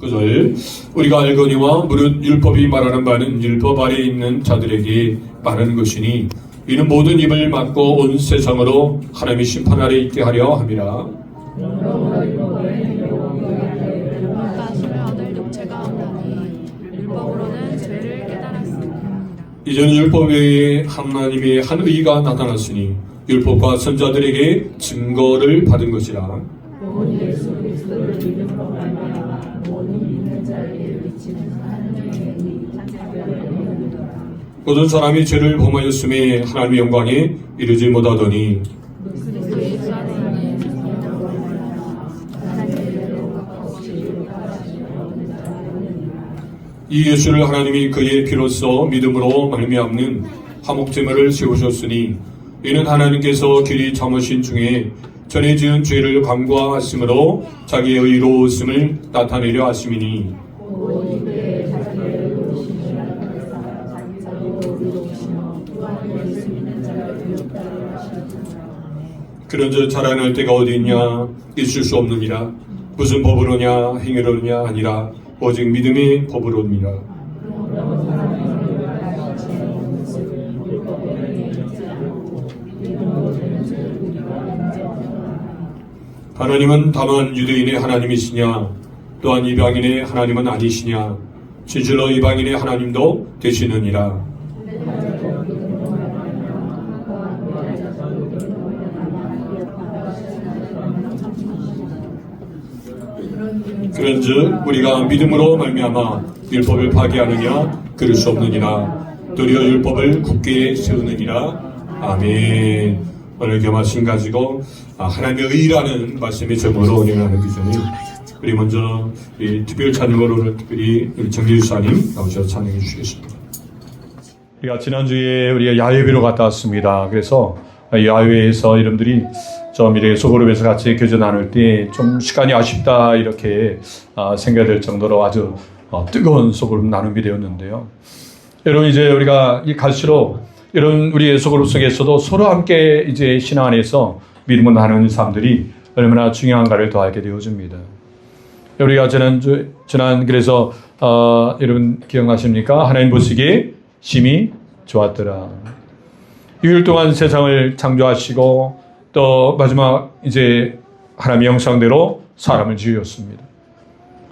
그절 우리가 알거니와 무릇 율법이 말하는 바는 율법 아래에 있는 자들에게 말하는 것이니 이는 모든 입을 막고 온 세상으로 하나님의 심판 아래 있게 하려 함이라. 하심을 얻을 육체가 없나니 율법으로는 죄를 깨달았습니다. 이제는 율법 외에 하나님의 한 의가 나타났으니 율법과 선자들에게 증거를 받은 것이라. 예수 그리스도를 믿음으로 말미암아 모든 믿는 자에게 미치는 하나님의 이 모든 사람이 죄를 범하였음에 하나님의 영광에 이르지 못하더니 이 예수를 하나님이 그의 피로써 믿음으로 말미암는 화목제물을 세우셨으니 이는 하나님께서 길이 참으신 중에 전에 지은 죄를 간과하심으로 자기의 의로우심을 나타내려 하심이니 그런저 자라날 때가 어디 있냐 있을 수 없느니라. 무슨 법으로냐 행위로냐 아니라 오직 믿음의 법으로니라. 하나님은 다만 유대인의 하나님이시냐 또한 이방인의 하나님은 아니시냐. 진실로 이방인의 하나님도 되시느니라. 그런즉 우리가 믿음으로 말미암아 율법을 파기하느냐 그럴 수 없느니라. 도리어 율법을 굳게 세우느니라. 아멘. 오늘 교마신 가지고 하나님의 의라는 말씀의 제목으로 운영하는 그 전에 우리 먼저 특별 찬양으로 특별히 우리 정기유사님 나오셔서 찬양해 주시겠습니다. 우리가 지난주에 우리가 야외비로 갔다 왔습니다. 그래서 야외에서 여러분들이 저 미래 소그룹에서 같이 교제 나눌 때 좀 시간이 아쉽다 이렇게 생각될 정도로 아주 뜨거운 소그룹 나눔이 되었는데요. 여러분 이제 우리가 갈수록 이런 우리의 소그룹 속에서도 서로 함께 이제 신앙 안에서 믿음을 나누는 사람들이 얼마나 중요한가를 더 알게 되어집니다. 우리가 지난 그래서 여러분 기억나십니까? 하나님 보시기에 심히 좋았더라. 6일 동안 세상을 창조하시고 또 마지막 이제 하나님의 형상대로 사람을 지으셨습니다.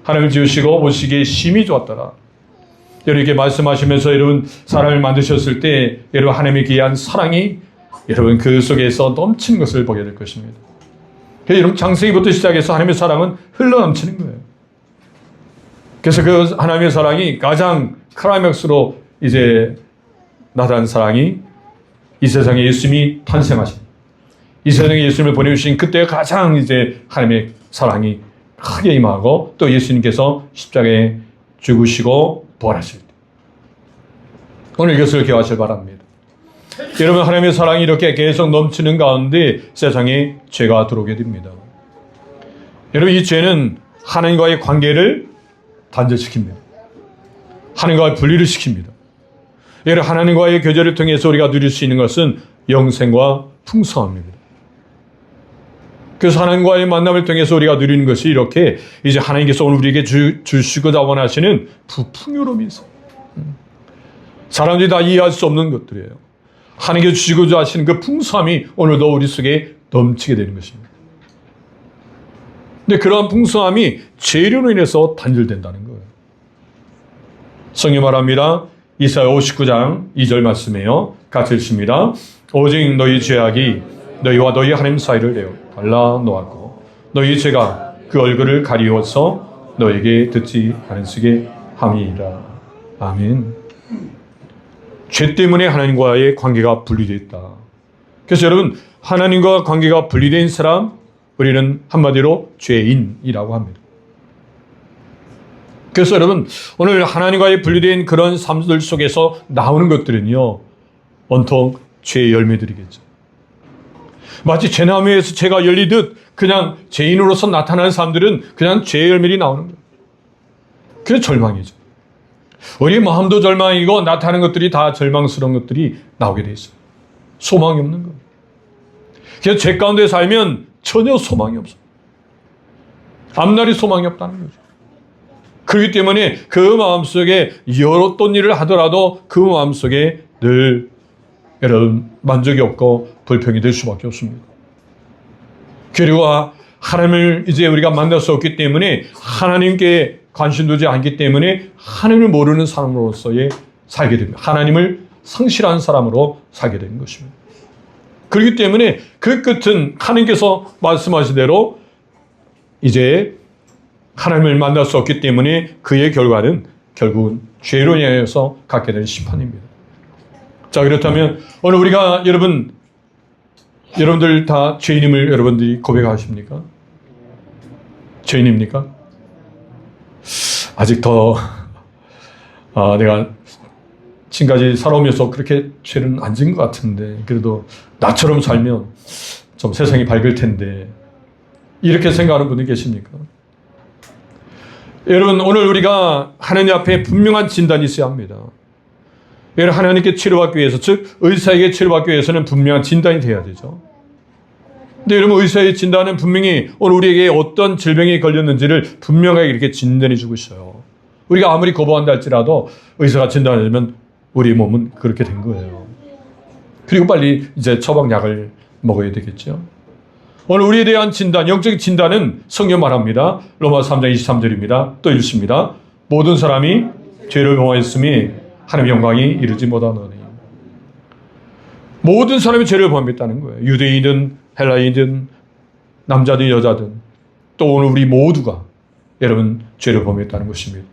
하나님을 지으시고 보시기에 심히 좋았더라. 여러분께 말씀하시면서 여러분 사람을 만드셨을 때 여러분 하나님의 귀한 사랑이 여러분 그 속에서 넘치는 것을 보게 될 것입니다. 그래서 여러분 창세기부터 시작해서 하나님의 사랑은 흘러넘치는 거예요. 그래서 그 하나님의 사랑이 가장 클라이맥스로 이제 나타난 사랑이 이 세상에 예수님이 탄생하신 이 세상에 예수님을 보내주신 그때 가장 이제 하나님의 사랑이 크게 임하고 또 예수님께서 십자가에 죽으시고 부활하실 때 오늘 이것을 기억하시길 바랍니다. 여러분 하나님의 사랑이 이렇게 계속 넘치는 가운데 세상에 죄가 들어오게 됩니다. 여러분 이 죄는 하나님과의 관계를 단절시킵니다. 하나님과의 분리를 시킵니다. 여러분 하나님과의 교제를 통해서 우리가 누릴 수 있는 것은 영생과 풍성함입니다. 그래서 하나님과의 만남을 통해서 우리가 누리는 것이 이렇게 이제 하나님께서 오늘 우리에게 주시고자 원하시는 풍요로움이 있어요. 사람들이 다 이해할 수 없는 것들이에요. 하나님께서 주시고자 하시는 그 풍성함이 오늘도 우리 속에 넘치게 되는 것입니다. 근데 그러한 풍성함이 죄로 인해서 단절된다는 거예요. 성경 말합니다. 이사야 59장 2절 말씀이에요. 같이 읽습니다. 오직 너희 죄악이 너희와 너희 하나님 사이를 내어 갈라 놓았고 너희 죄가 그 얼굴을 가리워서 너에게 듣지 않으시게 함이니라. 아멘. 죄 때문에 하나님과의 관계가 분리되어 있다. 그래서 여러분 하나님과 관계가 분리된 사람 우리는 한마디로 죄인이라고 합니다. 그래서 여러분 오늘 하나님과의 분리된 그런 삶들 속에서 나오는 것들은요 온통 죄의 열매들이겠죠. 마치 죄나무에서 죄가 열리듯 그냥 죄인으로서 나타나는 사람들은 그냥 죄의 열매들이 나오는 거예요. 그게 절망이죠. 우리 마음도 절망이고 나타나는 것들이 다 절망스러운 것들이 나오게 돼 있어요. 소망이 없는 거예요. 그래서 죄 가운데 살면 전혀 소망이 없어요. 앞날이 소망이 없다는 거죠. 그렇기 때문에 그 마음속에 어떤 일을 하더라도 그 마음속에 늘 여러분 만족이 없고 불평이 될 수밖에 없습니다. 그리고 하나님을 이제 우리가 만날 수 없기 때문에 하나님께 관심 두지 않기 때문에 하나님을 모르는 사람으로서의 살게 됩니다. 하나님을 상실한 사람으로 살게 되는 것입니다. 그렇기 때문에 그 끝은 하나님께서 말씀하신 대로 이제 하나님을 만날 수 없기 때문에 그의 결과는 결국은 죄로 인해서 갖게 되는 심판입니다. 자, 그렇다면 오늘 우리가 여러분들 다 죄인임을 여러분들이 고백하십니까? 죄인입니까? 아직 더 내가 지금까지 살아오면서 그렇게 죄는 안 지은 것 같은데 그래도 나처럼 살면 좀 세상이 밝을 텐데 이렇게 생각하는 분이 계십니까? 여러분, 오늘 우리가 하나님 앞에 분명한 진단이 있어야 합니다. 여러분, 하나님께 치료받기 위해서, 즉 의사에게 치료받기 위해서는 분명한 진단이 돼야 되죠. 근데 여러분, 의사의 진단은 분명히 오늘 우리에게 어떤 질병이 걸렸는지를 분명하게 이렇게 진단해 주고 있어요. 우리가 아무리 거부한다 할지라도 의사가 진단하면 우리 몸은 그렇게 된 거예요. 그리고 빨리 이제 처방약을 먹어야 되겠죠. 오늘 우리에 대한 진단, 영적인 진단은 성경 말합니다. 로마서 3장 23절입니다. 또 읽습니다. 모든 사람이 죄를 범하였으니 하나님의 영광이 이르지 못하노니. 모든 사람이 죄를 범했다는 거예요. 유대인이든 헬라인이든 남자든 여자든 또 오늘 우리 모두가 여러분 죄를 범했다는 것입니다.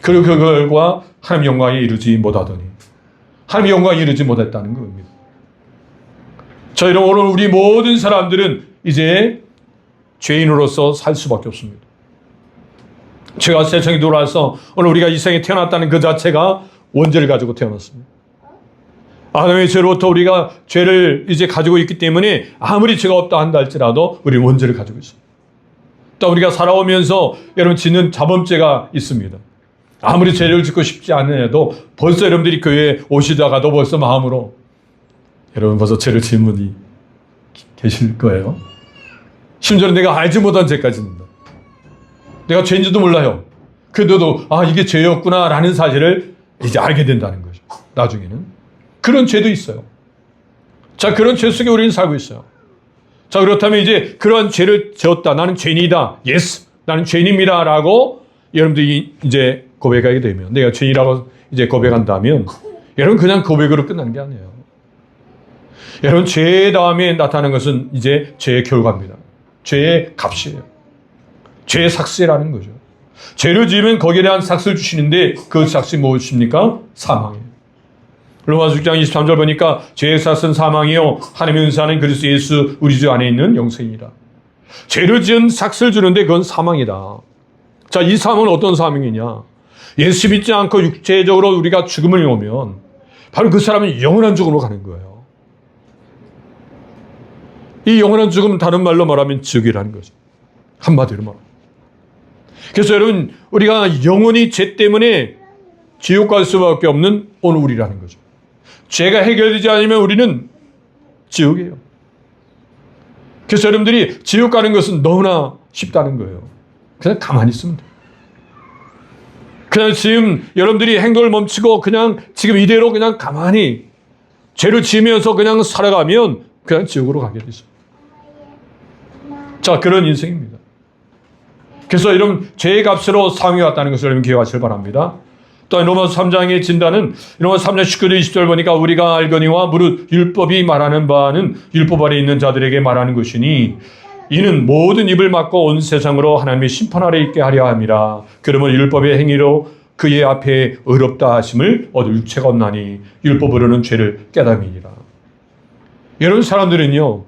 그리고 그 결과 하나님의 영광에 이르지 못하더니 하나님의 영광에 이르지 못했다는 겁니다. 자, 여러분, 오늘 우리 모든 사람들은 이제 죄인으로서 살 수밖에 없습니다. 죄가 세상에 들어와서 오늘 우리가 이 세상에 태어났다는 그 자체가 원죄를 가지고 태어났습니다. 아담의 죄로부터 우리가 죄를 이제 가지고 있기 때문에 아무리 죄가 없다 한다 할지라도 우리는 원죄를 가지고 있습니다. 또 우리가 살아오면서 여러분 짓는 자범죄가 있습니다. 아무리 죄를 짓고 싶지 않아도 벌써 여러분들이 교회에 오시다가도 벌써 마음으로 여러분 벌써 죄를 지은 분이 계실 거예요. 심지어는 내가 알지 못한 죄까지 짓는다. 내가 죄인지도 몰라요. 그래도 이게 죄였구나 라는 사실을 이제 알게 된다는 거죠. 나중에는. 그런 죄도 있어요. 자, 그런 죄 속에 우리는 살고 있어요. 자, 그렇다면 이제 그런 죄를 지었다. 나는 죄인이다. 예스. 나는 죄인입니다. 라고 여러분들이 이제 고백하게 되면, 내가 죄인이라고 이제 고백한다면, 여러분 그냥 고백으로 끝나는 게 아니에요. 여러분, 죄 다음에 나타나는 것은 이제 죄의 결과입니다. 죄의 값이에요. 죄의 삭스라는 거죠. 죄를 지으면 거기에 대한 삭스를 주시는데 그 삭스이 무엇입니까? 사망이에요. 로마서 6장 23절 보니까 죄의 삭스는 사망이요 하나님의 은사는 그리스도 예수 우리 주 안에 있는 영생이라. 죄를 지은 삭스를 주는데 그건 사망이다. 자, 이 사망은 어떤 사망이냐? 예수 믿지 않고 육체적으로 우리가 죽음을 오면 바로 그 사람은 영원한 죽음으로 가는 거예요. 이 영원한 죽음은 다른 말로 말하면 지옥이라는 거죠. 한마디로 말하면. 그래서 여러분, 우리가 영원히 죄 때문에 지옥 갈 수밖에 없는 오늘 우리라는 거죠. 죄가 해결되지 않으면 우리는 지옥이에요. 그래서 여러분들이 지옥 가는 것은 너무나 쉽다는 거예요. 그냥 가만히 있으면 돼요. 그냥 지금 여러분들이 행동을 멈추고 그냥 지금 이대로 그냥 가만히 죄를 지으면서 그냥 살아가면 그냥 지옥으로 가게 되죠. 자, 그런 인생입니다. 그래서 여러분, 죄의 값으로 사망이 왔다는 것을 여러분 기억하시길 바랍니다. 또 로마서 3장의 진단은 로마서 3장 19절 20절 보니까 우리가 알거니와 무릇 율법이 말하는 바는 율법 아래 있는 자들에게 말하는 것이니 이는 모든 입을 막고 온 세상으로 하나님의 심판 아래 있게 하려 함이라. 그러면 율법의 행위로 그의 앞에 의롭다 하심을 얻을 육체가 없나니 율법으로는 죄를 깨달음이니라. 여러분, 사람들은요,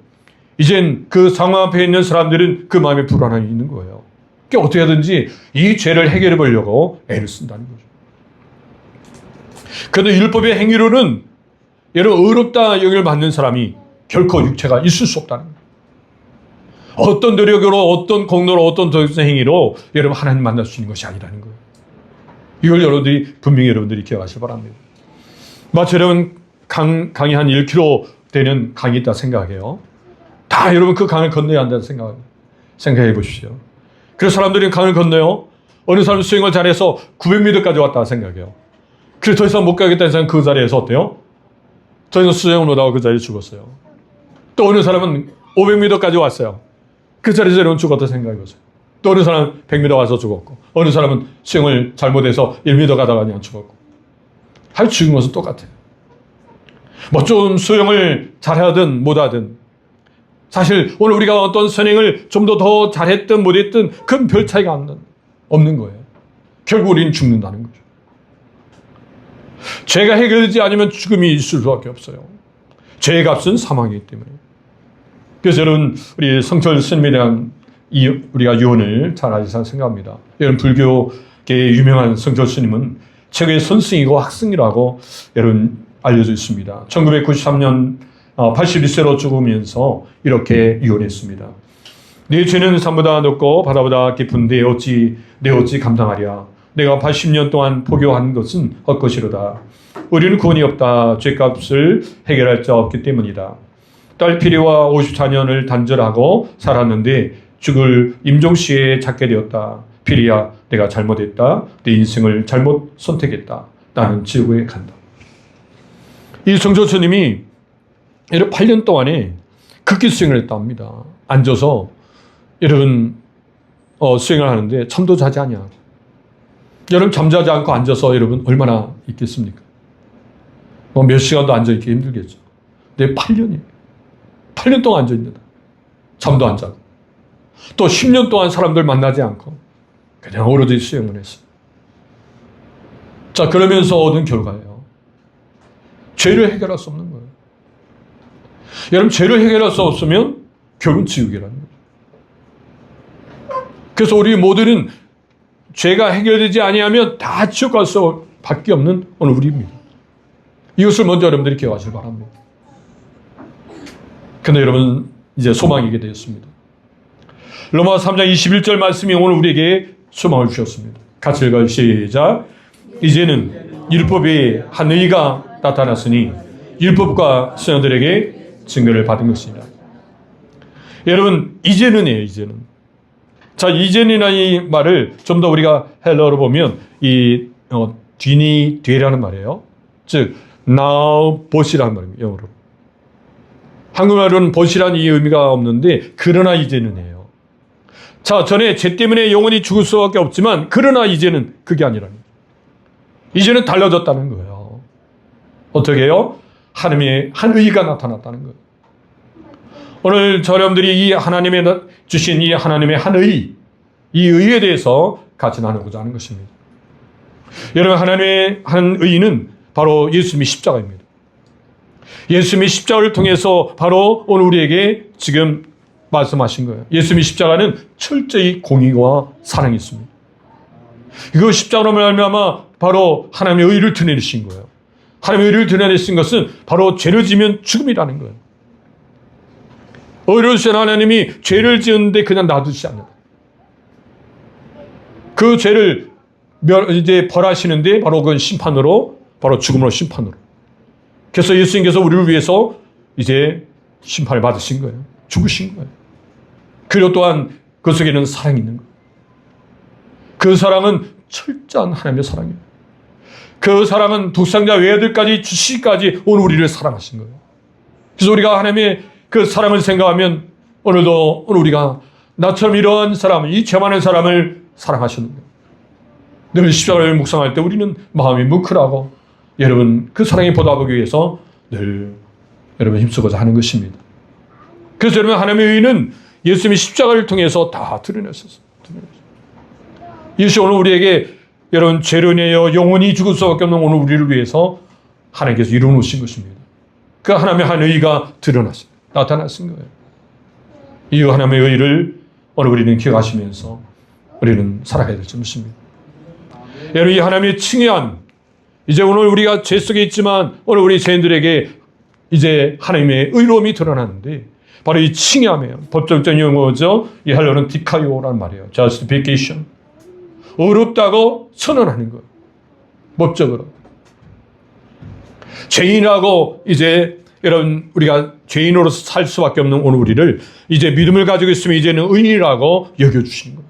이젠 그 상황 앞에 있는 사람들은 그 마음에 불안함이 있는 거예요. 그러니까 어떻게 하든지 이 죄를 해결해 보려고 애를 쓴다는 거죠. 그래도 율법의 행위로는 여러분 의롭다 여김을 받는 사람이 결코 육체가 있을 수 없다는 거예요. 어떤 노력으로, 어떤 공로로, 어떤 도덕적 행위로 여러분 하나님 만날 수 있는 것이 아니라는 거예요. 이걸 여러분들이 분명히 여러분들이 기억하시기 바랍니다. 마치 여러분 강이 한 1km 되는 강이 있다 생각해요. 다 여러분 그 강을 건너야 한다는 생각해 보십시오. 그래서 사람들이 강을 건너요. 어느 사람은 수영을 잘해서 900m까지 왔다 생각해요. 그래서 더 이상 못 가겠다는 사람은 그 자리에서 어때요? 더 이상 수영을 못하고 그 자리에 죽었어요. 또 어느 사람은 500m까지 왔어요. 그 자리에서 여러분 죽었다 생각해보세요. 또 어느 사람은 100m 와서 죽었고, 어느 사람은 수영을 잘못해서 1m 가다가 그냥 죽었고. 하여 죽은 것은 똑같아요. 뭐 좀 수영을 잘하든 못하든, 사실 오늘 우리가 어떤 선행을 좀 더 잘했든 못했든 그건 별 차이가 없는 거예요. 결국 우리는 죽는다는 거죠. 죄가 해결되지 않으면 죽음이 있을 수밖에 없어요. 죄의 값은 사망이기 때문에. 그래서 여러분, 우리 성철 스님에 대한 우리가 유언을 잘 아시리라 생각합니다. 여러분, 불교계의 유명한 성철 스님은 최고의 선승이고 학승이라고 여러분 알려져 있습니다. 1993년 81세로 죽으면서 이렇게 유언했습니다. 내 죄는 산보다 높고 바다보다 깊은데 내 어찌 감당하랴. 내가 80년 동안 포교한 것은 헛것이로다. 우리는 구원이 없다. 죄값을 해결할 자 없기 때문이다. 딸 피리와 54년을 단절하고 살았는데 죽을 임종시에 찾게 되었다. 피리야, 내가 잘못했다. 내 인생을 잘못 선택했다. 나는 지옥에 간다. 이 성조스님이 8년 동안에 극기 수행을 했다 합니다. 앉아서 여러분 수행을 하는데 잠도 자지 않냐. 여러분 잠자지 않고 앉아서 여러분 얼마나 있겠습니까? 몇 시간도 앉아있기 힘들겠죠. 근데 8년이에요. 8년 동안 앉아있는다. 잠도 안 자고. 또 10년 동안 사람들 만나지 않고 그냥 오로지 수행을 했어요. 자, 그러면서 얻은 결과예요. 죄를 해결할 수 없는 거예요. 여러분, 죄를 해결할 수 없으면 결국은 지옥이라는 거예요. 그래서 우리 모두는 죄가 해결되지 아니하면 다 지옥 갈 수밖에 없는 오늘 우리입니다. 이것을 먼저 여러분들이 기억하시기 바랍니다. 그런데 여러분, 이제 소망이게 되었습니다. 로마 3장 21절 말씀이 오늘 우리에게 소망을 주셨습니다. 같이 읽어요. 시작. 이제는 율법의 한 의가 나타났으니 율법과 선생들에게 증거를 받은 것이니라. 여러분, 이제는이에요. 이제는. 자, 이제는이라는 이 말을 좀 더 우리가 헬러로 보면 이 뒤니 뒤라는 말이에요. 즉 now bot이라는 말입니다. 영어로. 한국말로는 bot이라는 이 의미가 없는데 그러나 이제는이에요. 자, 전에 죄 때문에 영원히 죽을 수밖에 없지만 그러나 이제는 그게 아니라는 거예요. 이제는 달라졌다는 거예요. 어떻게 해요? 하나님의 한 의가 나타났다는 거예요. 오늘 여러분들이 이 하나님의 주신 이 하나님의 한 의, 이 의에 대해서 같이 나누고자 하는 것입니다. 여러분, 하나님의 한 의는 바로 예수님의 십자가입니다. 예수님의 십자가를 통해서 바로 오늘 우리에게 지금 말씀하신 거예요. 예수님의 십자가는 철저히 공의와 사랑이 있습니다. 이거 십자가로 말미암아 바로 하나님의 의를 드러내신 거예요. 하나님의 의를 드러내신 것은 바로 죄를 지면 죽음이라는 거예요. 의를 주신 하나님이 죄를 지었는데 그냥 놔두지 않는다. 그 죄를 이제 벌하시는데 바로 그건 심판으로, 바로 죽음으로 심판으로. 그래서 예수님께서 우리를 위해서 이제 심판을 받으신 거예요. 죽으신 거예요. 그리고 또한 그 속에는 사랑이 있는 거예요. 그 사랑은 철저한 하나님의 사랑이에요. 그 사랑은 독생자 외아들까지 주시기까지 오늘 우리를 사랑하신 거예요. 그래서 우리가 하나님의 그 사랑을 생각하면 오늘 우리가 나처럼 이러한 사람, 이 죄 많은 사람을 사랑하시는 거예요. 늘 십자가를 묵상할 때 우리는 마음이 뭉클하고 여러분 그 사랑에 보답하기 위해서 늘 여러분 힘쓰고자 하는 것입니다. 그래서 여러분 하나님의 의는 예수님의 십자가를 통해서 다 드러냈었어요. 이것이 오늘 우리에게 여러분 죄로 인하여 영원히 죽을 수밖에 없는 오늘 우리를 위해서 하나님께서 이루어놓으신 것입니다. 그 하나님의 한 의가 드러났어요. 나타났은 거예요. 이 하나님의 의를 오늘 우리는 기억하시면서 우리는 살아가야 될 것입니다. 여러분, 이 하나님의 칭의함, 이제 오늘 우리가 죄 속에 있지만 오늘 우리 죄인들에게 이제 하나님의 의로움이 드러나는데 바로 이 칭의함이에요. 법적인 용어죠. 이 헬러는 디카요라는 말이에요. justification. 의롭다고 선언하는 거예요. 법적으로. 죄인하고 이제 여러분 우리가 죄인으로서 살 수밖에 없는 오늘 우리를 이제 믿음을 가지고 있으면 이제는 의인이라고 여겨주시는 거예요.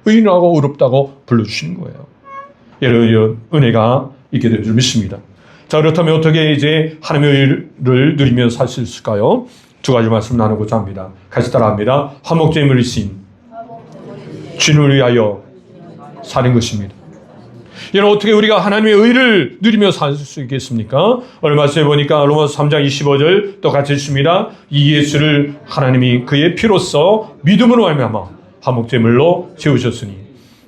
의인하고 의롭다고 불러주시는 거예요. 이런 은혜가 있게 될 줄 믿습니다. 자, 그렇다면 어떻게 이제 하나님의 의를 누리며 살 수 있을까요? 두 가지 말씀 나누고자 합니다. 같이 따라합니다. 화목제물이신 주님을 위하여 사는 것입니다. 여러분, 어떻게 우리가 하나님의 의를 누리며 살 수 있겠습니까? 오늘 말씀해 보니까 로마서 3장 25절 또 같이 읽습니다. 이 예수를 하나님이 그의 피로써 믿음으로 말미암아 화목제물로 세우셨으니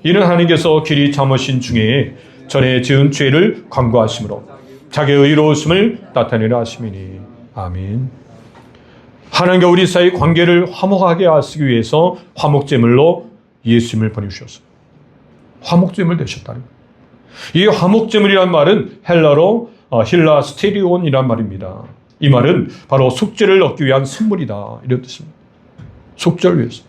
이는 하나님께서 길이 참으신 중에 전에 지은 죄를 관고하심으로 자기의 의로우심을 나타내려 하심이니. 아멘. 하나님과 우리 사이 관계를 화목하게 하시기 위해서 화목제물로 예수님을 보내주셨어요. 화목제물 되셨다는 거예요. 이 화목제물이란 말은 헬라로 힐라 스테리온이란 말입니다. 이 말은 바로 속죄를 얻기 위한 선물이다, 이런 뜻입니다. 속죄를 위해서.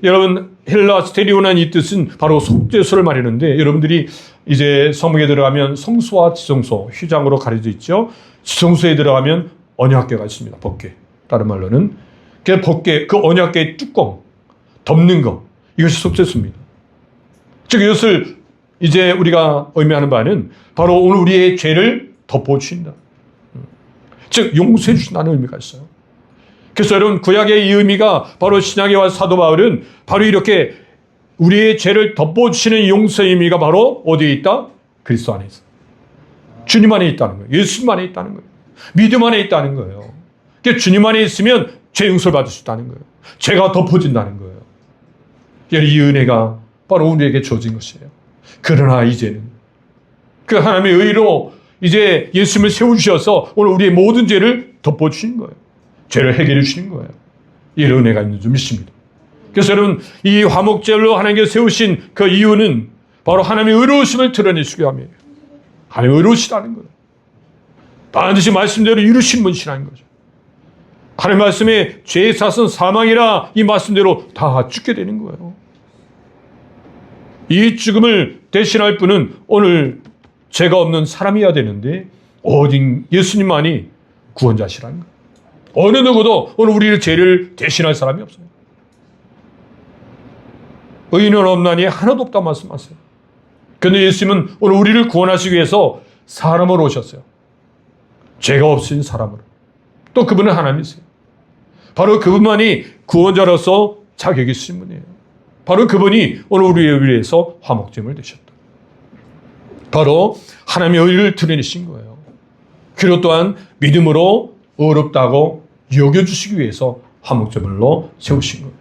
여러분, 헬라 스테리온한 이 뜻은 바로 속죄소를 말하는데, 여러분들이 이제 성막에 들어가면 성소와 지성소, 휘장으로 가려져 있죠. 지성소에 들어가면 언약궤가 있습니다. 법궤. 다른 말로는 그 법궤, 그 언약궤의 뚜껑 덮는 것, 이것이 속죄소입니다. 즉 이것을 이제 우리가 의미하는 바는 바로 오늘 우리의 죄를 덮어주신다. 즉 용서해 주신다는 의미가 있어요. 그래서 여러분, 구약의 이 의미가 바로 신약에 와 사도 바울은 바로 이렇게 우리의 죄를 덮어주시는 용서의 의미가 바로 어디에 있다? 그리스도 안에 있어. 주님 안에 있다는 거예요. 예수님 안에 있다는 거예요. 믿음 안에 있다는 거예요. 그러니까 주님 안에 있으면 죄 용서를 받을 수 있다는 거예요. 죄가 덮어진다는 거예요. 이 은혜가 바로 우리에게 주어진 것이에요. 그러나 이제는 그 하나님의 의로 이제 예수님을 세우셔서 오늘 우리의 모든 죄를 덮어주신 거예요. 죄를 해결해 주신 거예요. 이런 은혜가 있는 줄 믿습니다. 그래서 여러분, 이 화목제물로 하나님께서 세우신 그 이유는 바로 하나님의 의로우심을 드러내시기 위함이에요. 하나님의 의로우시다는 거예요. 반드시 말씀대로 이루신 분이시라는 거죠. 하나님 말씀에 죄의 삭은 사망이라 이 말씀대로 다 죽게 되는 거예요. 이 죽음을 대신할 분은 오늘 죄가 없는 사람이어야 되는데 오직 예수님만이 구원자시라는 거예요. 어느 누구도 오늘 우리의 죄를 대신할 사람이 없어요. 의인은 없나니 하나도 없다 말씀하세요. 그런데 예수님은 오늘 우리를 구원하시기 위해서 사람으로 오셨어요. 죄가 없으신 사람으로. 또 그분은 하나님이세요. 바로 그분만이 구원자로서 자격이 있으신 분이에요. 바로 그분이 오늘 우리를 위해서 화목제물 되셨다. 바로 하나님의 의를 드러내신 거예요. 그리고 또한 믿음으로 의롭다고 여겨주시기 위해서 화목제물로 세우신 거예요.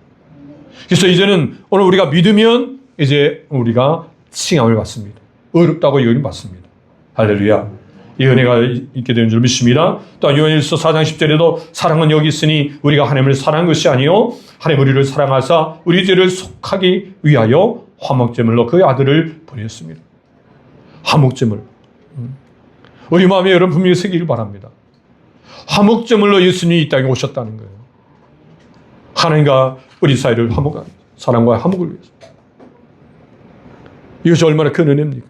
그래서 이제는 오늘 우리가 믿으면 이제 우리가 칭함을 받습니다. 의롭다고 여김 받습니다. 할렐루야. 이 은혜가 있게 되는 줄 믿습니다. 또 요한일서 4장 10절에도 사랑은 여기 있으니 우리가 하나님을 사랑한 것이 아니요 하나님 우리를 사랑하사 우리 죄를 속하기 위하여 화목제물로 그의 아들을 보냈습니다. 화목제물. 우리 마음에 여러분 분명히 새기길 바랍니다. 화목제물로 예수님이 이 땅에 오셨다는 거예요. 하나님과 우리 사이를 화목하는, 사랑과 화목을 위해서. 이것이 얼마나 큰 은혜입니까?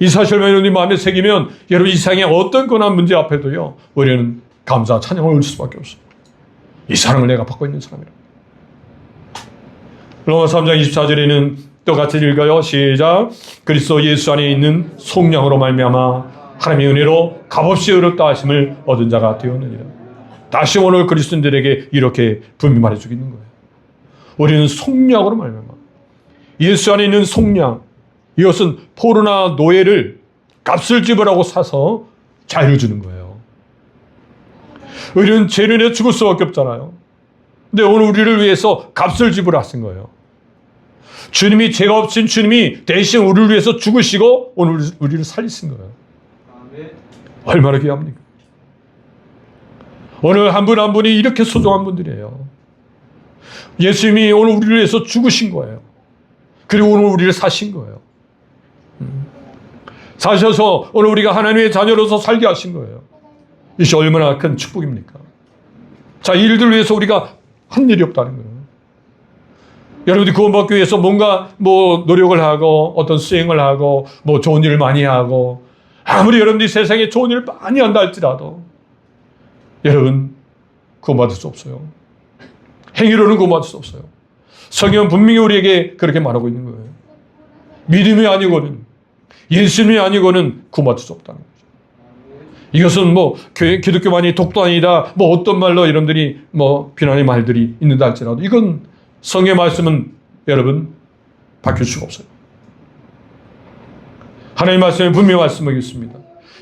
이 사실만 여러분 마음에 새기면 여러분 이 세상의 어떤 고난 문제 앞에도요 우리는 감사 찬양을 올 수밖에 없어요. 이 사랑을 내가 받고 있는 사람이라. 로마서 3장 24절에는 똑같이 읽어요. 시작. 그리스도 예수 안에 있는 속량으로 말미암아 하나님의 은혜로 값없이 의롭다 하심을 얻은 자가 되었느니라. 다시 오늘 그리스도인들에게 이렇게 분명히 말해주고 있는 거예요. 우리는 속량으로 말미암아 예수 안에 있는 속량, 이것은 포로나 노예를 값을 지불하고 사서 자유를 주는 거예요. 우리는 죄를 내 죽을 수밖에 없잖아요. 근데 오늘 우리를 위해서 값을 지불하신 거예요. 주님이, 죄가 없으신 주님이 대신 우리를 위해서 죽으시고 오늘 우리를 살리신 거예요. 얼마나 귀합니까? 오늘 한 분 한 분이 이렇게 소중한 분들이에요. 예수님이 오늘 우리를 위해서 죽으신 거예요. 그리고 오늘 우리를 사신 거예요. 사셔서 오늘 우리가 하나님의 자녀로서 살게 하신 거예요. 이것이 얼마나 큰 축복입니까? 자, 이 일들을 위해서 우리가 한 일이 없다는 거예요. 여러분들이 구원받기 위해서 뭔가 노력을 하고 어떤 수행을 하고 좋은 일을 많이 하고 아무리 여러분들이 세상에 좋은 일을 많이 한다 할지라도 여러분 구원받을 수 없어요. 행위로는 구원받을 수 없어요. 성경은 분명히 우리에게 그렇게 말하고 있는 거예요. 믿음이 아니고는, 예수님이 아니고는 구원받을 수 없다는 거죠. 이것은 뭐 기독교만이 독단이다, 뭐 어떤 말로 여러분들이 뭐 비난의 말들이 있는다 할지라도 이건 성경의 말씀은 여러분 바뀔 수가 없어요. 하나님의 말씀에 분명히 말씀하고 있습니다.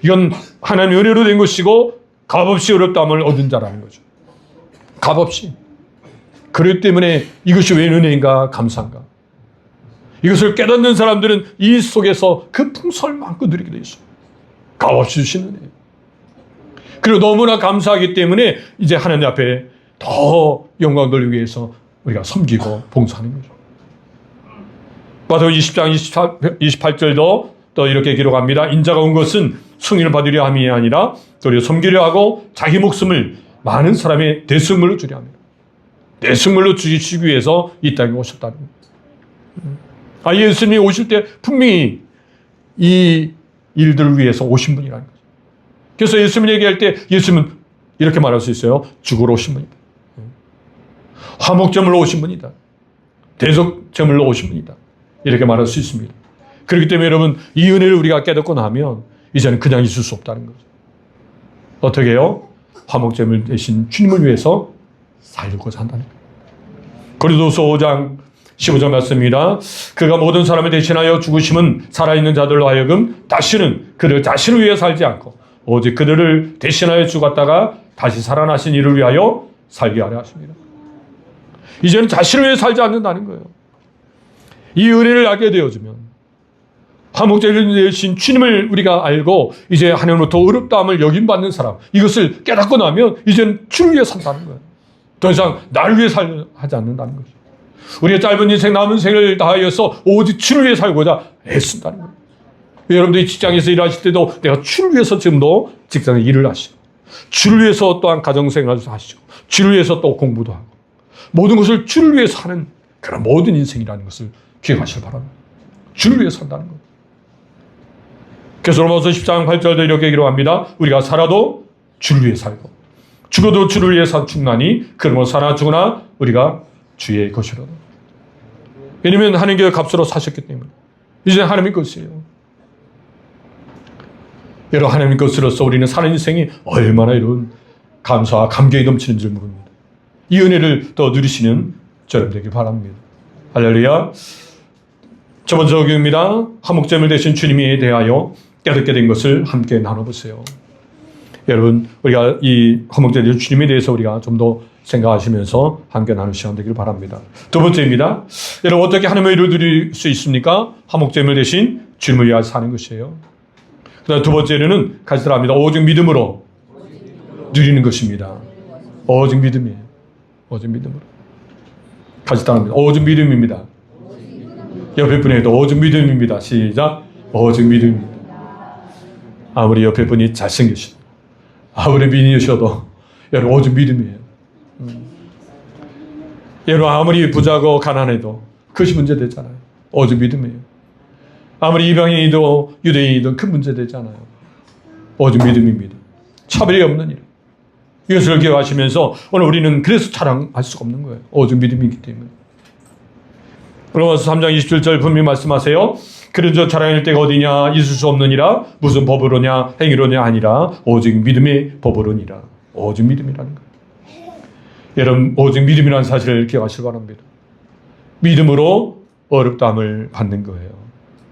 이건 하나님의 은혜로 된 것이고 값없이 어렵다함을 얻은 자라는 거죠. 값없이. 그렇기 때문에 이것이 왜 은혜인가 감사한가. 이것을 깨닫는 사람들은 이 속에서 그 풍성을 마음껏 누리게 되어 있어요. 값없이 주시는 은혜. 그리고 너무나 감사하기 때문에 이제 하나님 앞에 더 영광 돌리기 위해서 우리가 섬기고 봉사하는 거죠. 마태복음 20장 28절도 또 이렇게 기록합니다. 인자가 온 것은 승인을 받으려 함이 아니라 도리어 섬기려 하고 자기 목숨을 많은 사람의 대승물로 주려 합니다. 대승물로 주시기 위해서 이 땅에 오셨다는 거예요. 예수님이 오실 때 분명히 이 일들을 위해서 오신 분이라는 거죠. 그래서 예수님 얘기할 때 예수님은 이렇게 말할 수 있어요. 죽으러 오신 분이다. 화목제물로 오신 분이다. 대속제물로 오신 분이다. 이렇게 말할 수 있습니다. 그렇기 때문에 여러분 이 은혜를 우리가 깨닫고 나면 이제는 그냥 있을 수 없다는 거죠. 어떻게 해요? 화목제물 대신 주님을 위해서 살고자 한다는 거예요. 고린도서 5장 15절 말씀입니다. 그가 모든 사람을 대신하여 죽으심은 살아있는 자들로 하여금 다시는 그들 자신을 위해 살지 않고 오직 그들을 대신하여 죽었다가 다시 살아나신 이를 위하여 살게 하려 하십니다. 이제는 자신을 위해 살지 않는다는 거예요. 이 은혜를 알게 되어지면 화목제를 대신 주님을 우리가 알고 이제 하나님으로부터 의롭다함을 여김받는 사람, 이것을 깨닫고 나면 이제는 주를 위해 산다는 거예요. 더 이상 나를 위해 하지 않는다는 거죠. 우리의 짧은 인생 남은 생을 다하여서 오직 주를 위해 살고자 애쓴다는 거예요. 여러분들이 직장에서 일하실 때도 내가 주를 위해서 지금도 직장에 일을 하시고 주를 위해서 또한 가정생활도 하시고 주를 위해서 또 공부도 하고 모든 것을 주를 위해서 하는 그런 모든 인생이라는 것을 기억하시길 바랍니다. 주를 위해서 산다는 거예요. 그래서 로마서 14장 8절도 이렇게 기록합니다. 우리가 살아도 주를 위해 살고 죽어도 주를 위해 죽나니 그러므로 살아 죽으나 우리가 주의 것이로다. 왜냐하면 하나님께서 값으로 사셨기 때문에 이제 하나님의 것이에요. 여러분 하나님의 것으로서 우리는 사는 인생이 얼마나 이런 감사와 감격이 넘치는 줄 모릅니다. 이 은혜를 더 누리시는 저를 되길 바랍니다. 할렐루야. 첫 번째 적용입니다. 화목제물 대신 주님에 대하여 깨닫게 된 것을 함께 나눠보세요. 여러분 우리가 이 화목제물 대신 주님에 대해서 우리가 좀 더 생각하시면서 함께 나눌 시간 되기를 바랍니다. 두 번째입니다. 여러분 어떻게 하나님의 의를 누릴 수 있습니까? 화목제물 대신 주님을 위하여 사는 것이에요. 그다음 두 번째는 같이 따라합니다. 오직 믿음으로 누리는 것입니다. 오직 믿음이에요. 오직 믿음으로. 같이 따라합니다. 오직 믿음입니다. 옆에 분에게도 오직 믿음입니다. 시작. 오직 믿음입니다. 아무리 옆에 분이 잘생기셔도 아무리 미인이셔도 여러분 오직 믿음이에요. 여러분 아무리 부자고 가난해도 그것이 문제되잖아요. 오직 믿음이에요. 아무리 이방인이든 유대인이든 큰 문제 되지 않아요. 오직 믿음입니다. 차별이 없는 일. 이것을 기억하시면서 오늘 우리는 그래서 자랑할 수가 없는 거예요. 오직 믿음이기 때문에. 로마서 3장 27절 분명히 말씀하세요. 그런저 자랑할 때가 어디냐 있을 수 없느니라 무슨 법으로냐 행위로냐 아니라 오직 믿음의 법으로니라. 오직 믿음이라는 거예요. 여러분 오직 믿음이라는 사실을 기억하시기 바랍니다. 믿음으로 어렵다함을 받는 거예요.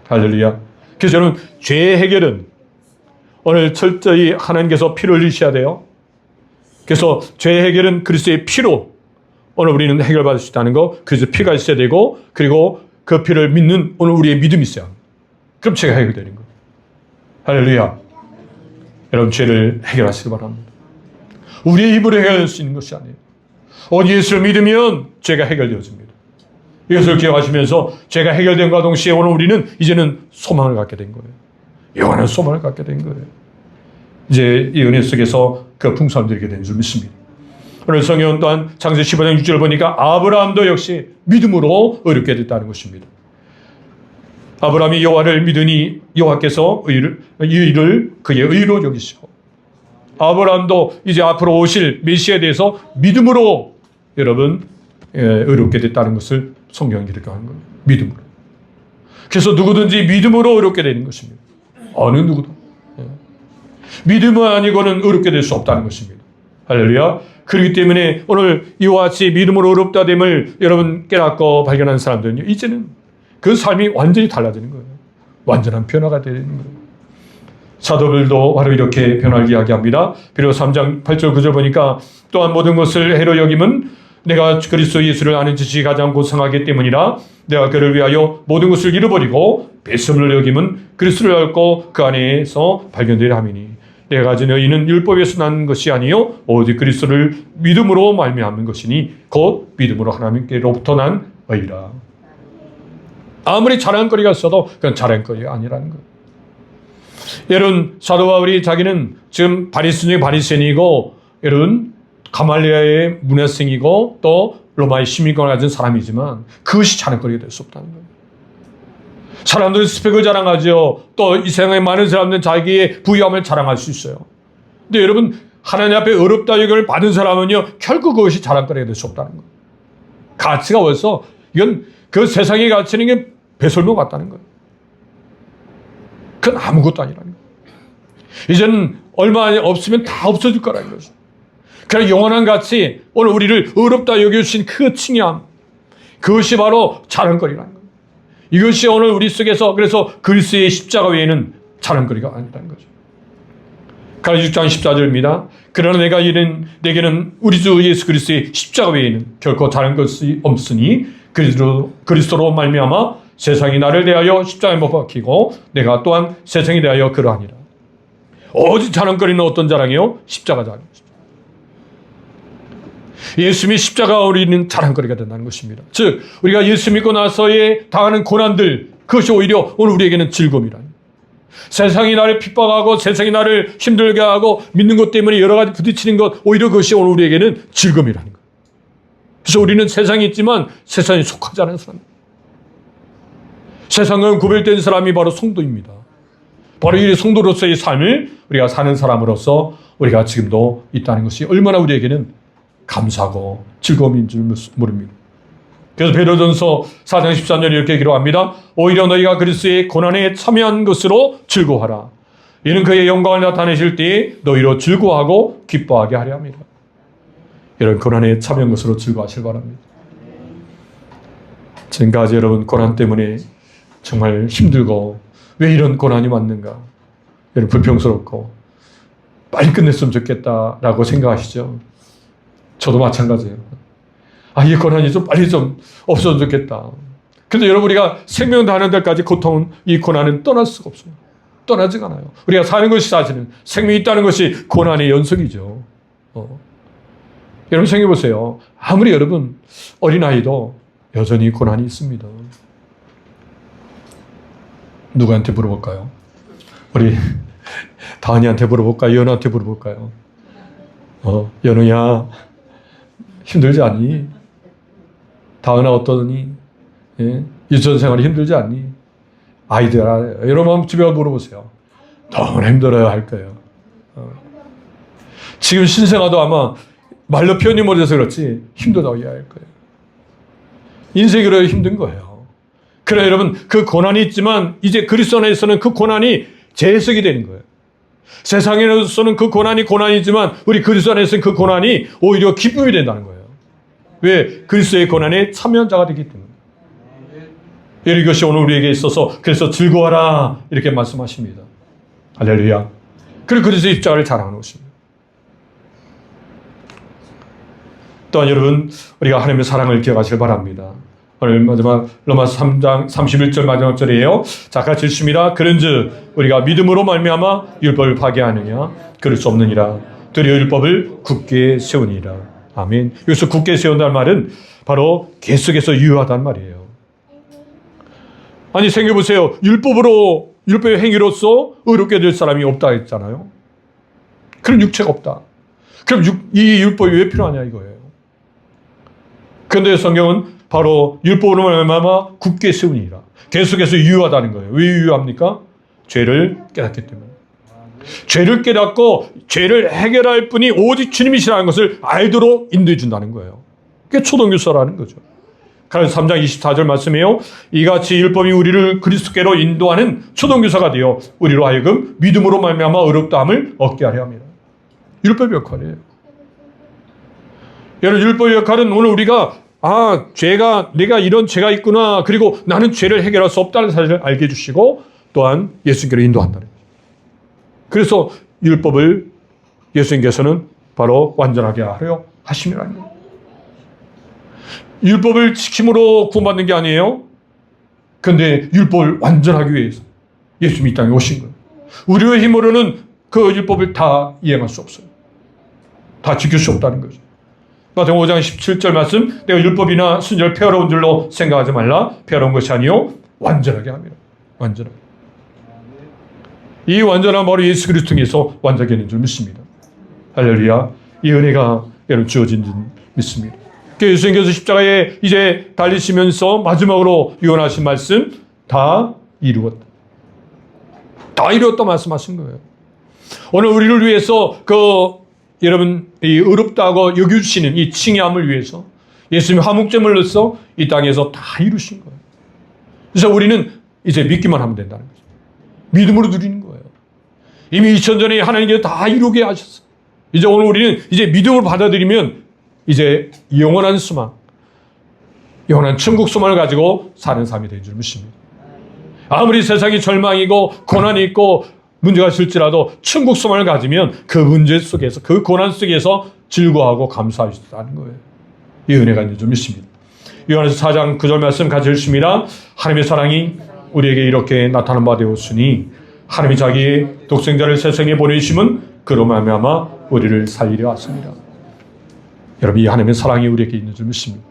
할렐루야. 그래서 저는 죄의 해결은 오늘 철저히 하나님께서 피를 흘리셔야 돼요. 그래서 죄의 해결은 그리스도의 피로 오늘 우리는 해결받을 수 있다는 거. 그래서 피가 있어야 되고 그리고 그 피를 믿는 오늘 우리의 믿음이 있어야 합니다. 그럼 죄가 해결되는 거예요. 할렐루야. 여러분 죄를 해결하시기 바랍니다. 우리의 힘으로 해결할 수 있는 것이 아니에요. 오직 예수를 믿으면 죄가 해결되어집니다. 이것을 기억하시면서 죄가 해결된과 동시에 오늘 우리는 이제는 소망을 갖게 된 거예요. 영원한 소망을 갖게 된 거예요. 이제 이 은혜 속에서 그 풍성함을 누리게 된 줄 믿습니다. 오늘 성경 또한 창세기 15장 6절을 보니까 아브라함도 역시 믿음으로 의롭게 됐다는 것입니다. 아브라함이 여호와를 믿으니 여호와께서 이 일을 그의 의로 여기시고 아브라함도 이제 앞으로 오실 메시아에 대해서 믿음으로 여러분 의롭게 됐다는 것을 성경이 이렇게 하는 거예요. 믿음으로. 그래서 누구든지 믿음으로 의롭게 되는 것입니다. 어느 누구도. 믿음 아니고는 의롭게 될 수 없다는 것입니다. 할렐루야. 그렇기 때문에 오늘 이와 같이 믿음으로 의롭다 됨을 여러분 깨닫고 발견한 사람들은요, 이제는 그 삶이 완전히 달라지는 거예요. 완전한 변화가 되는 거예요. 사도들도 바로 이렇게 변화를 이야기합니다. 비록 3장 8절 9절 보니까 또한 모든 것을 해로 여김은 내가 그리스도 예수를 아는 지식이 가장 고상하기 때문이라 내가 그를 위하여 모든 것을 잃어버리고 배설물을 여김은 그리스도를 알고 그 안에서 발견되려 함이니 내가 가진 의의는 율법에서 난 것이 아니요 오직 그리스도를 믿음으로 말미암은 것이니 곧 믿음으로 하나님께로부터 난 의의라. 아무리 자랑거리가 있어도 그건 자랑거리가 아니라는 거예요. 여러분 사도 바울이 자기는 지금 바리새인 중에 바리새인이고 여러분 가말리아의 문화생이고 또 로마의 시민권을 가진 사람이지만 그것이 자랑거리가 될 수 없다는 거예요. 사람들은 스펙을 자랑하죠. 또 이 세상에 많은 사람들은 자기의 부유함을 자랑할 수 있어요. 근데 여러분 하나님 앞에 어렵다 여김을 받은 사람은요 결코 그것이 자랑거리가 될 수 없다는 거예요. 가치가 벌써 이건 그 세상의 가치는 게 배설물 같다는 거예요. 그건 아무것도 아니라는 거예요. 이제는 얼마 없으면 다 없어질 거라는 거죠. 그러나 영원한 가치, 오늘 우리를 어렵다 여겨주신 그 칭함, 그것이 바로 자랑거리라는 거예요. 이것이 오늘 우리 속에서 그래서 그리스도의 십자가 외에는 자랑거리가 아니라는 거죠. 갈라디아 6장 14절입니다. 그러나 내게는 우리 주 예수 그리스도의 십자가 외에는 결코 다른 것이 없으니 그리스도로 말미암아 세상이 나를 대하여 십자가에 못 박히고 내가 또한 세상에 대하여 그러하니라. 오직 자랑거리는 어떤 자랑이요? 십자가 자랑. 예수님이 십자가가 우리는 자랑거리가 된다는 것입니다. 즉 우리가 예수 믿고 나서의 당하는 고난들 그것이 오히려 오늘 우리에게는 즐거움이라는 거예요. 세상이 나를 핍박하고 세상이 나를 힘들게 하고 믿는 것 때문에 여러 가지 부딪히는 것 오히려 그것이 오늘 우리에게는 즐거움이라는 거예요. 그래서 우리는 세상에 있지만 세상에 속하지 않은 사람, 세상은 구별된 사람이 바로 성도입니다. 바로 이 성도로서의 삶을 우리가 사는 사람으로서 우리가 지금도 있다는 것이 얼마나 우리에게는 감사하고 즐거움인 줄 모릅니다. 그래서 베드로전서 4장 13절에 이렇게 기록합니다. 오히려 너희가 그리스도의 고난에 참여한 것으로 즐거워하라. 이는 그의 영광을 나타내실 때에 너희로 즐거워하고 기뻐하게 하려 합니다. 이런 고난에 참여한 것으로 즐거워하실 바랍니다. 지금까지 여러분 고난 때문에 정말 힘들고 왜 이런 고난이 왔는가, 여러분 불평스럽고 빨리 끝냈으면 좋겠다라고 생각하시죠? 저도 마찬가지예요. 이 고난이 좀 빨리 좀 없어졌으면 좋겠다. 근데 여러분 우리가 생명 다하는 데까지 고통은 이 고난은 떠날 수가 없어요. 떠나지가 않아요. 우리가 사는 것이 사실은 생명이 있다는 것이 고난의 연속이죠. 여러분 생각해 보세요. 아무리 여러분 어린아이도 여전히 고난이 있습니다. 누구한테 물어볼까요? 우리 다은이한테 물어볼까요? 연우한테 물어볼까요? 연우야 힘들지 않니? 다은아 어떠니? 예? 유치원 생활이 힘들지 않니? 아이들 여러분 집에 가서 물어보세요. 너무나 힘들어요 할 거예요. 지금 신생아도 아마 말로 표현이 못해서 그렇지 힘들다고 이야기할 거예요. 인생이 그래야 힘든 거예요. 그래 여러분 그 고난이 있지만 이제 그리스도 안에서는 그 고난이 재해석이 되는 거예요. 세상에서는 그 고난이 고난이지만 우리 그리스도 안에서는 그 고난이 오히려 기쁨이 된다는 거예요. 왜? 그리스도의 고난에 참여한 자가 되기 때문에. 이것이 오늘 우리에게 있어서 그래서 즐거워라 이렇게 말씀하십니다. 할렐루야. 그리고 그리스도의 십자가를 자랑하는 것입니다. 또한 여러분 우리가 하나님의 사랑을 기억하시길 바랍니다. 오늘 마지막 로마서 3장 31절 마지막 절이에요. 자 같이 읽습니다. 그런즉 우리가 믿음으로 말미암아 율법을 파괴하느냐 그럴 수 없느니라. 도리어 율법을 굳게 세우니라. 아멘. 여기서 굳게 세운다는 말은 바로 계속해서 유효하다는 말이에요. 아니 생각해보세요. 율법의 행위로서 의롭게 될 사람이 없다 했잖아요. 그럼 육체가 없다. 그럼 이 율법이 왜 필요하냐 이거예요. 그런데 성경은 바로 율법으로 말미암아 굳게 세우니라. 계속해서 유효하다는 거예요. 왜 유효합니까? 죄를 깨닫기 때문에. 죄를 깨닫고 죄를 해결할 분이 오직 주님이시라는 것을 알도록 인도해 준다는 거예요. 그게 초등교사라는 거죠. 갈라디아서 3장 24절 말씀이에요. 이같이 율법이 우리를 그리스도께로 인도하는 초등교사가 되어 우리로 하여금 믿음으로 말미암아 의롭다함을 얻게 하려 합니다. 율법의 역할이에요. 여러분, 율법의 역할은 오늘 우리가 내가 이런 죄가 있구나, 그리고 나는 죄를 해결할 수 없다는 사실을 알게 해주시고 또한 예수님께로 인도한다는 거죠. 그래서 율법을 예수님께서는 바로 완전하게 하려 하심이라는 거예요. 율법을 지킴으로 구원받는 게 아니에요. 그런데 율법을 완전하기 위해서 예수님이 이 땅에 오신 거예요. 우리의 힘으로는 그 율법을 다 이행할 수 없어요. 다 지킬 수 없다는 거죠. 마태복음 5장 17절 말씀, 내가 율법이나 순절 폐허로운 줄로 생각하지 말라. 폐허로운 것이 아니요 완전하게 합니다. 완전하게. 이 완전한 바로 예수 그리스도 통해서 완전하게 되는 줄 믿습니다. 할렐루야. 이 은혜가 여러분 주어진 줄 믿습니다. 예수님께서 십자가에 이제 달리시면서 마지막으로 유언하신 말씀, 다 이루었다. 다 이루었다 말씀하신 거예요. 오늘 우리를 위해서 여러분 이 의롭다고 여겨주시는 이 칭의함을 위해서 예수님이 화목제물로서 이 땅에서 다 이루신 거예요. 그래서 우리는 이제 믿기만 하면 된다는 거죠. 믿음으로 누리는 거예요. 이미 2000년 전에 하나님께서 다 이루게 하셨어요. 이제 오늘 우리는 이제 믿음을 받아들이면 이제 영원한 소망, 영원한 천국 소망을 가지고 사는 삶이 되는 줄 믿습니다. 아무리 세상이 절망이고 고난이 있고 문제가 있을지라도 천국 소망을 가지면 그 문제 속에서, 그 고난 속에서 즐거워하고 감사할 수 있다는 거예요. 이 은혜가 있는 줄 믿습니다. 요한에서 4장 9절 말씀 같이 읽습니다. 하나님의 사랑이 우리에게 이렇게 나타난 바 되었으니 하나님이 자기의 독생자를 세상에 보내심은 그로 말미암아 우리를 살리려 왔습니다. 여러분, 이 하나님의 사랑이 우리에게 있는 줄 믿습니다.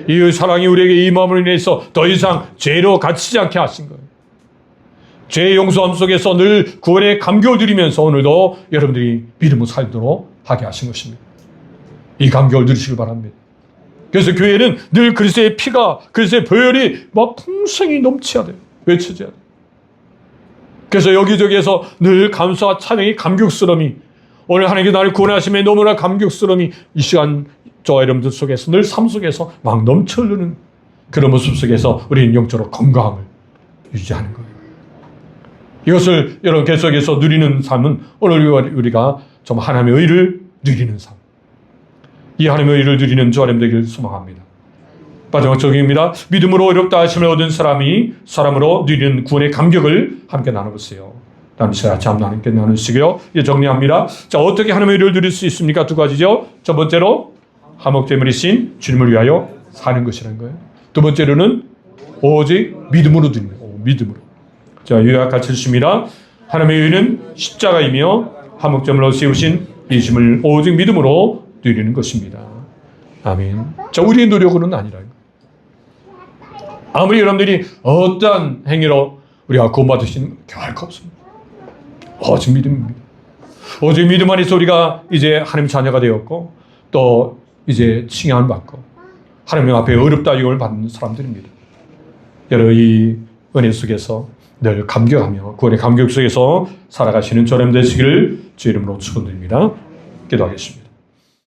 이 사랑이 우리에게 이 마음으로 인해서 더 이상 죄로 갇히지 않게 하신 거예요. 죄의 용서함 속에서 늘 구원의 감격을 누리면서 오늘도 여러분들이 믿음으로 살도록 하게 하신 것입니다. 이 감격을 누리시길 바랍니다. 그래서 교회는 늘 그리스도의 피가, 그리스도의 보혈이 막 풍성히 넘쳐야 돼요. 외쳐져야 돼요. 그래서 여기저기에서 늘 감사와 찬양이, 감격스러움이, 오늘 하나님께 나를 구원하심에 너무나 감격스러움이 이 시간 저와 여러분들 속에서 늘 삶 속에서 막 넘쳐 흐르는 그런 모습 속에서 우리는 영적으로 건강함을 유지하는 거예요. 이것을 여러분 계속해서 누리는 삶은 오늘 우리가 좀 하나님의 의를 누리는 삶. 이 하나님의 의를 누리는 저와 여러분 되기를 소망합니다. 마지막 적용입니다. 믿음으로 어렵다 하심을 얻은 사람이 사람으로 누리는 구원의 감격을 함께 나눠보세요. 다음 시간에 같이 한번 함께 나누시고요. 이제 정리합니다. 자, 어떻게 하나님의 의를 누릴 수 있습니까? 두 가지죠. 첫 번째로 화목제물이신 주님을 위하여 사는 것이라는 거예요. 두 번째로는 오직 믿음으로 누리는 거예요. 믿음으로. 자, 요약 같이 읽습니다. 하나님의 의는 십자가이며 화목제물로 세우신 예수님을 오직 믿음으로 누리는 것입니다. 아멘. 자, 우리의 노력으로는 아니라는 거예요. 아무리 여러분들이 어떠한 행위로 우리가 구원받으시는 결코 없습니다. 오직 믿음입니다. 오직 믿음 안에서 우리가 이제 하나님 자녀가 되었고 또 이제 칭함을 받고 하나님 앞에 어렵다 이걸 받는 사람들입니다. 여러분 이 은혜 속에서 늘 감격하며 구원의 감격 속에서 살아가시는 저렴 되시기를 주 이름으로 축원드립니다. 기도하겠습니다.